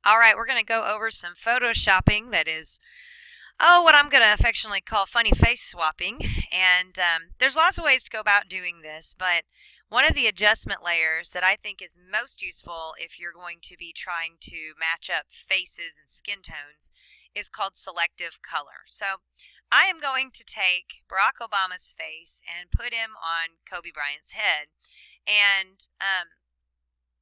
All right, we're going to go over some photoshopping that is, oh, what I'm going to affectionately call funny face swapping. And there's lots of ways to go about doing this, but one of the adjustment layers that I think is most useful if you're going to be trying to match up faces and skin tones is called selective color. So I am going to take Barack Obama's face and put him on Kobe Bryant's head. And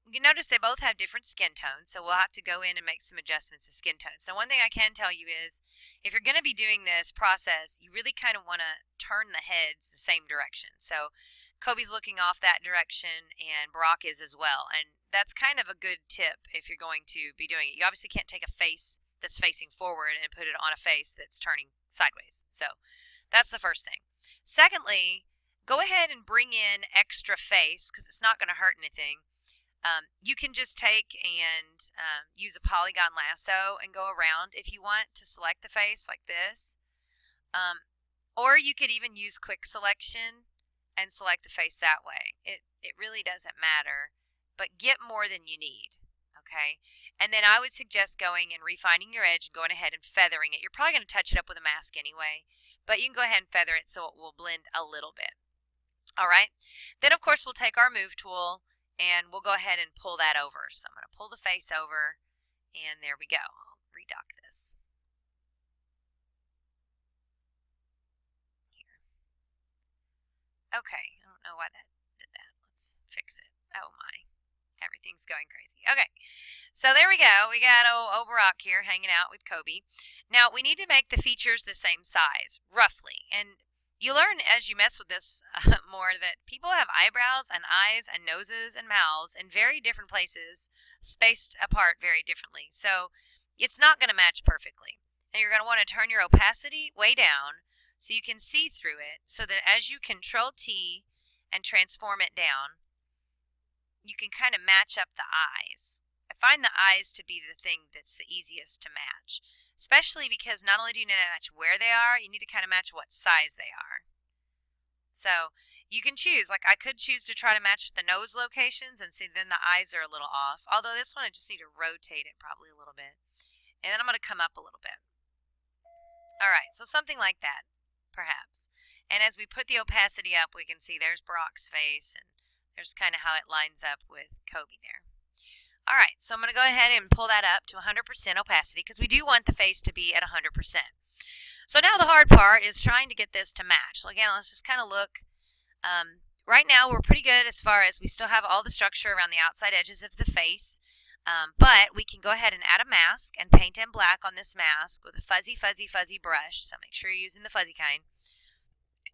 you notice they both have different skin tones, so we'll have to go in and make some adjustments to skin tones. So one thing I can tell you is if you're going to be doing this process, you really kind of want to turn the heads the same direction. So Kobe's looking off that direction and Barack is as well. And that's kind of a good tip if you're going to be doing it. You obviously can't take a face that's facing forward and put it on a face that's turning sideways. So that's the first thing. Secondly, go ahead and bring in extra face because it's not going to hurt anything. You can just take and use a polygon lasso and go around if you want to select the face like this. Or you could even use quick selection and select the face that way. It really doesn't matter, but get more than you need, okay? And then I would suggest going and refining your edge and going ahead and feathering it. You're probably going to touch it up with a mask anyway, but you can go ahead and feather it so it will blend a little bit. All right, then of course we'll take our move tool and we'll go ahead and pull that over. So I'm going to pull the face over, and there we go. I'll redock this. Here. Okay, I don't know why that did that. Let's fix it. Oh my, everything's going crazy. Okay, so there we go. We got old Barack here hanging out with Kobe. Now we need to make the features the same size, roughly, and you learn as you mess with this more that people have eyebrows and eyes and noses and mouths in very different places, spaced apart very differently. So it's not going to match perfectly. And you're going to want to turn your opacity way down so you can see through it so that as you Control T and transform it down, you can kind of match up the eyes. I find the eyes to be the thing that's the easiest to match, especially because not only do you need to match where they are, you need to kind of match what size they are. So you can choose, like I could choose to try to match the nose locations and see then the eyes are a little off. Although this one I just need to rotate it probably a little bit. And then I'm going to come up a little bit. Alright, so something like that, perhaps. And as we put the opacity up, we can see there's Barack's face and there's kind of how it lines up with Kobe there. Alright, so I'm going to go ahead and pull that up to 100% opacity because we do want the face to be at 100%. So now the hard part is trying to get this to match. So again, let's just kind of look. Right now we're pretty good as far as we still have all the structure around the outside edges of the face. But we can go ahead and add a mask and paint in black on this mask with a fuzzy brush. So make sure you're using the fuzzy kind.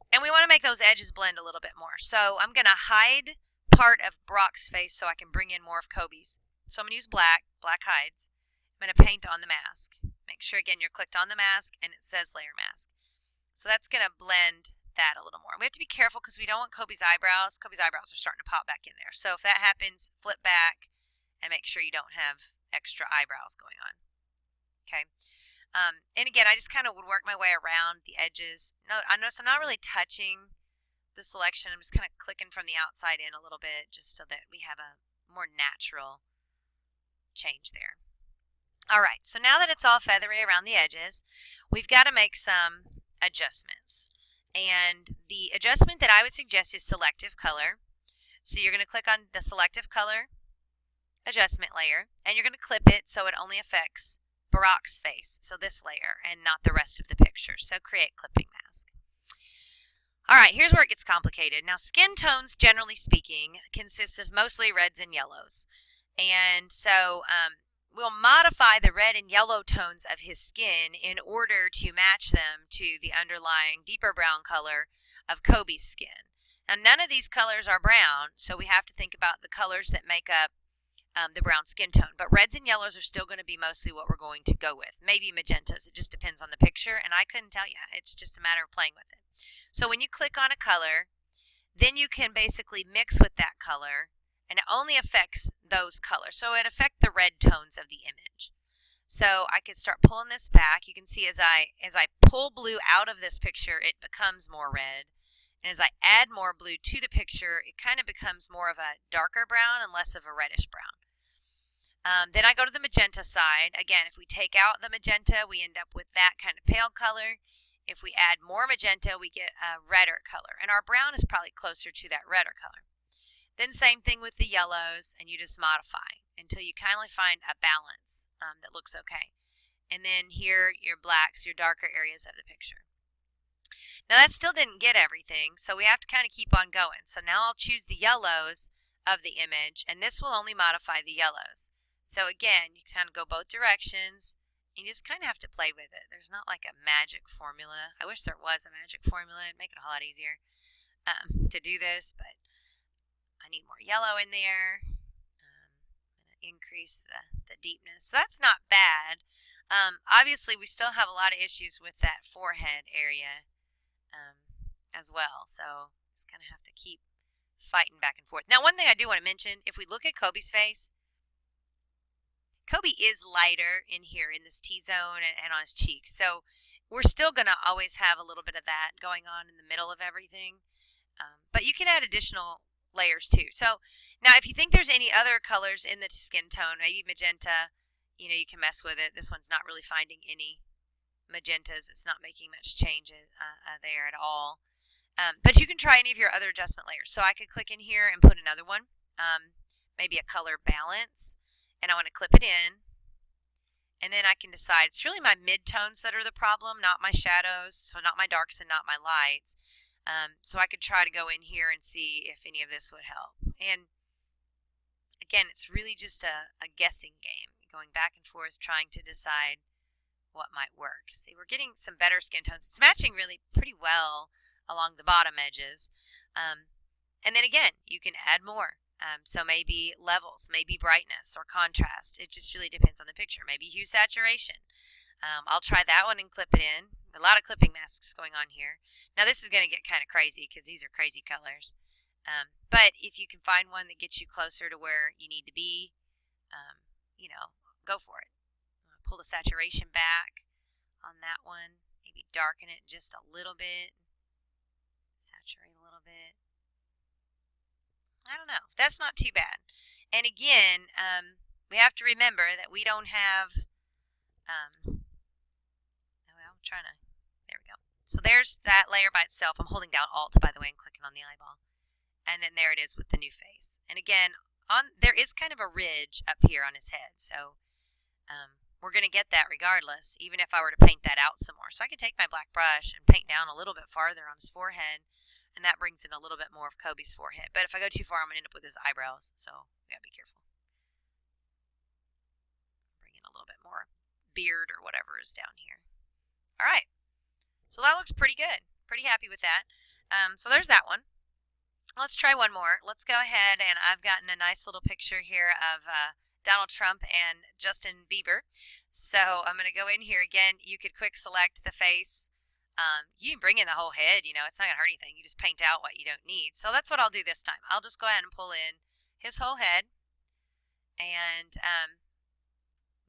And we want to make those edges blend a little bit more. So I'm going to hide part of Brock's face so I can bring in more of Kobe's. So I'm going to use black hides. I'm going to paint on the mask. Make sure again you're clicked on the mask and it says layer mask. So that's going to blend that a little more. We have to be careful because we don't want Kobe's eyebrows. Kobe's eyebrows are starting to pop back in there. So if that happens, flip back and make sure you don't have extra eyebrows going on. Okay. And again, I just kind of would work my way around the edges. I notice I'm not really touching the selection. I'm just kind of clicking from the outside in a little bit just so that we have a more natural change there. Alright, so now that it's all feathery around the edges, we've got to make some adjustments. And the adjustment that I would suggest is selective color. So you're going to click on the selective color adjustment layer, and you're going to clip it so it only affects Barack's face, so this layer, and not the rest of the picture. So create clipping mask. Alright, here's where it gets complicated. Now skin tones, generally speaking, consist of mostly reds and yellows. And so we'll modify the red and yellow tones of his skin in order to match them to the underlying deeper brown color of Kobe's skin. Now none of these colors are brown, so we have to think about the colors that make up the brown skin tone. But reds and yellows are still going to be mostly what we're going to go with. Maybe magentas, it just depends on the picture, and I couldn't tell you. It's just a matter of playing with it. So when you click on a color, then you can basically mix with that color, and it only affects those colors. So it affects the red tones of the image. So I could start pulling this back. You can see as I pull blue out of this picture, it becomes more red. And as I add more blue to the picture, it kind of becomes more of a darker brown and less of a reddish brown. Then I go to the magenta side. Again, if we take out the magenta, we end up with that kind of pale color. If we add more magenta, we get a redder color. And our brown is probably closer to that redder color. Then same thing with the yellows, and you just modify until you kind of find a balance that looks okay. And then here, your blacks, your darker areas of the picture. Now that still didn't get everything, so we have to kind of keep on going. So now I'll choose the yellows of the image, and this will only modify the yellows. So again, you kind of go both directions. You just kind of have to play with it. There's not like a magic formula. I wish there was a magic formula. It'd make it a whole lot easier to do this, but I need more yellow in there. I'm going to increase the deepness. So that's not bad. Obviously, we still have a lot of issues with that forehead area as well. So just kind of have to keep fighting back and forth. Now, one thing I do want to mention, if we look at Kobe's face, Kobe is lighter in here in this T-zone and on his cheeks. So we're still going to always have a little bit of that going on in the middle of everything. But you can add additional layers too. So now if you think there's any other colors in the skin tone, maybe magenta, you can mess with it. This one's not really finding any magentas. It's not making much change there at all. But you can try any of your other adjustment layers. So I could click in here and put another one, maybe a color balance, and I want to clip it in. And then I can decide, it's really my midtones that are the problem, not my shadows, so not my darks and not my lights. So I could try to go in here and see if any of this would help. And again, it's really just a guessing game, going back and forth trying to decide what might work. See, we're getting some better skin tones. It's matching really pretty well along the bottom edges. And then again, you can add more. So maybe levels, maybe brightness or contrast. It just really depends on the picture. Maybe hue saturation. I'll try that one and clip it in. A lot of clipping masks going on here. Now this is going to get kind of crazy because these are crazy colors. But if you can find one that gets you closer to where you need to be, go for it. Pull the saturation back on that one. Maybe darken it just a little bit. Saturate a little bit. I don't know. That's not too bad. And again, we have to remember that we don't have... I'm trying to... There we go. So there's that layer by itself. I'm holding down Alt, by the way, and clicking on the eyeball. And then there it is with the new face. And again, there is kind of a ridge up here on his head. So we're going to get that regardless, even if I were to paint that out some more. So I can take my black brush and paint down a little bit farther on his forehead, and that brings in a little bit more of Kobe's forehead. But if I go too far, I'm going to end up with his eyebrows, so we got to be careful. Bring in a little bit more beard or whatever is down here. All right, so that looks pretty good. Pretty happy with that. So there's that one. Let's try one more. Let's go ahead, and I've gotten a nice little picture here of Donald Trump and Justin Bieber. So I'm going to go in here again. You could quick select the face. You can bring in the whole head, it's not going to hurt anything. You just paint out what you don't need. So that's what I'll do this time. I'll just go ahead and pull in his whole head. And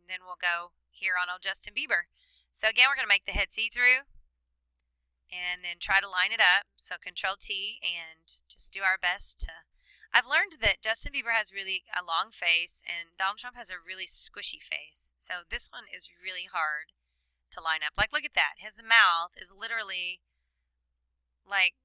then we'll go here on old Justin Bieber. So again, we're going to make the head see-through. And then try to line it up. So Control-T and just do our best to... I've learned that Justin Bieber has really a long face and Donald Trump has a really squishy face. So this one is really hard to line up. Like, look at that. His mouth is literally like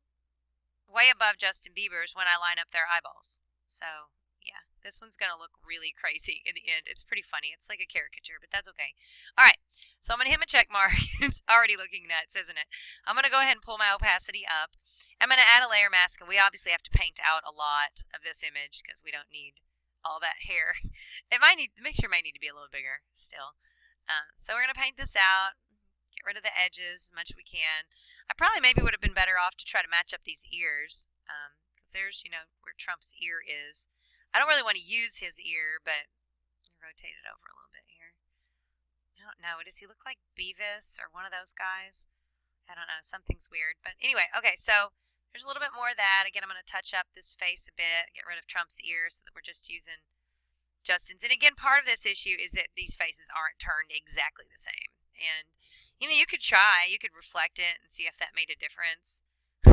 way above Justin Bieber's when I line up their eyeballs. So yeah, this one's going to look really crazy in the end. It's pretty funny. It's like a caricature, but that's okay. All right, so I'm going to hit my check mark. It's already looking nuts, isn't it? I'm going to go ahead and pull my opacity up. I'm going to add a layer mask, and we obviously have to paint out a lot of this image because we don't need all that hair. The mixture might need to be a little bigger still. So we're going to paint this out, get rid of the edges as much as we can. I probably maybe would have been better off to try to match up these ears because there's, where Trump's ear is. I don't really want to use his ear, but rotate it over a little bit here. I don't know. Does he look like Beavis or one of those guys? I don't know. Something's weird. But anyway, okay, so there's a little bit more of that. Again, I'm going to touch up this face a bit, get rid of Trump's ear so that we're just using Justin's. And again, part of this issue is that these faces aren't turned exactly the same. And, you could try. You could reflect it and see if that made a difference.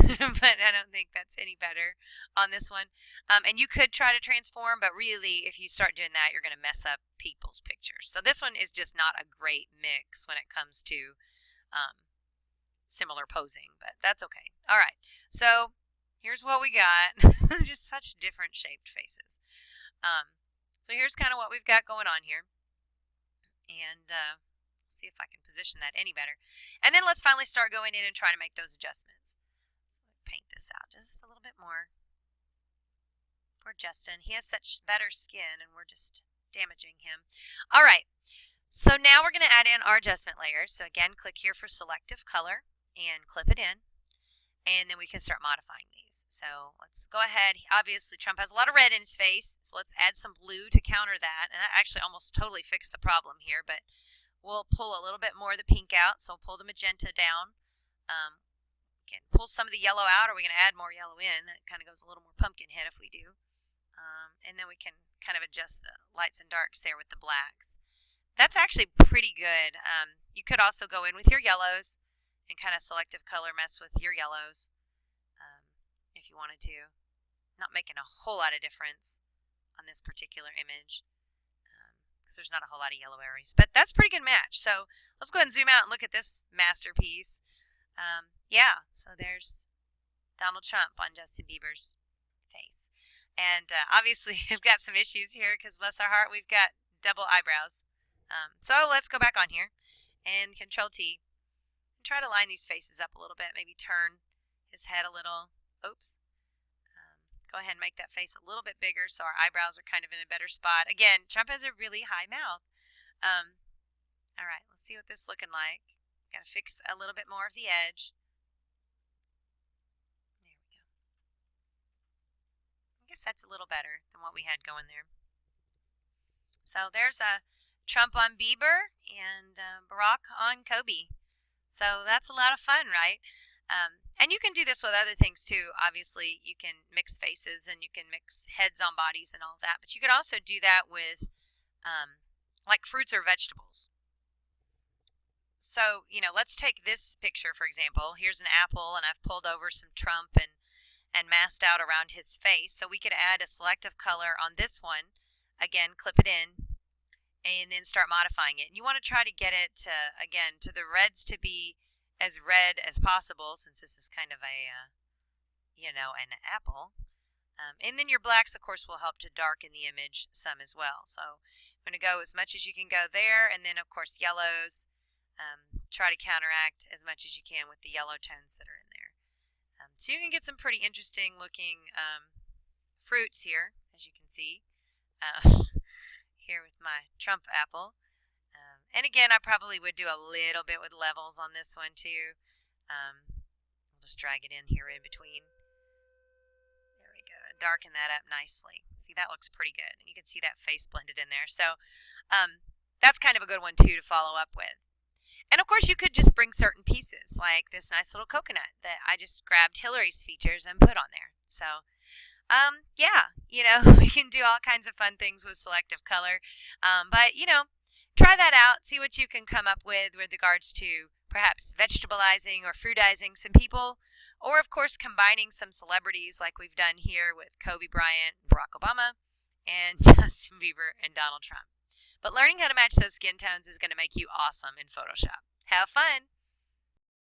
but I don't think that's any better on this one. And you could try to transform, but really, if you start doing that, you're going to mess up people's pictures. So this one is just not a great mix when it comes to similar posing, but that's okay. All right, so here's what we got. Just such different shaped faces. So here's kind of what we've got going on here. And see if I can position that any better. And then let's finally start going in and trying to make those adjustments. So paint this out just a little bit more. Poor Justin. He has such better skin and we're just damaging him. All right. So now we're going to add in our adjustment layers. So again, click here for selective color and clip it in. And then we can start modifying these. So let's go ahead. Obviously, Trump has a lot of red in his face, so let's add some blue to counter that. And that actually almost totally fixed the problem here, but we'll pull a little bit more of the pink out. So we'll pull the magenta down. We can pull some of the yellow out, or we can add more yellow in. That kind of goes a little more pumpkin head if we do. And then we can kind of adjust the lights and darks there with the blacks. That's actually pretty good. You could also go in with your yellows and kind of selective color mess with your yellows if you wanted to. Not making a whole lot of difference on this particular image because there's not a whole lot of yellow areas. But that's a pretty good match. So let's go ahead and zoom out and look at this masterpiece. Yeah, so there's Donald Trump on Justin Bieber's face. And obviously we've got some issues here because bless our heart, we've got double eyebrows. So let's go back on here and Control T. Try to line these faces up a little bit, maybe turn his head a little. Oops. Go ahead and make that face a little bit bigger so our eyebrows are kind of in a better spot. Again, Trump has a really high mouth. All right, let's see what this is looking like. Got to fix a little bit more of the edge. There we go. I guess that's a little better than what we had going there. So there's Trump on Bieber and Barack on Kobe. So that's a lot of fun, right? And you can do this with other things too. Obviously, you can mix faces and you can mix heads on bodies and all that. But you could also do that with like fruits or vegetables. So, let's take this picture, for example. Here's an apple, and I've pulled over some Trump and masked out around his face. So we could add a selective color on this one. Again, clip it in. And then start modifying it. And you want to try to get it to, again, to the reds to be as red as possible, since this is kind of a, an apple. And then your blacks, of course, will help to darken the image some as well. So I'm going to go as much as you can go there, and then, of course, yellows. Try to counteract as much as you can with the yellow tones that are in there. So you can get some pretty interesting looking fruits here, as you can see. Here with my Trump apple. And again, I probably would do a little bit with levels on this one too. We'll just drag it in here in between. There we go. Darken that up nicely. See, that looks pretty good. And you can see that face blended in there. So that's kind of a good one too to follow up with. And of course, you could just bring certain pieces, like this nice little coconut that I just grabbed Hillary's features and put on there. So yeah, we can do all kinds of fun things with selective color. But, try that out. See what you can come up with regards to perhaps vegetableizing or fruitizing some people. Or, of course, combining some celebrities like we've done here with Kobe Bryant, Barack Obama, and Justin Bieber and Donald Trump. But learning how to match those skin tones is going to make you awesome in Photoshop. Have fun!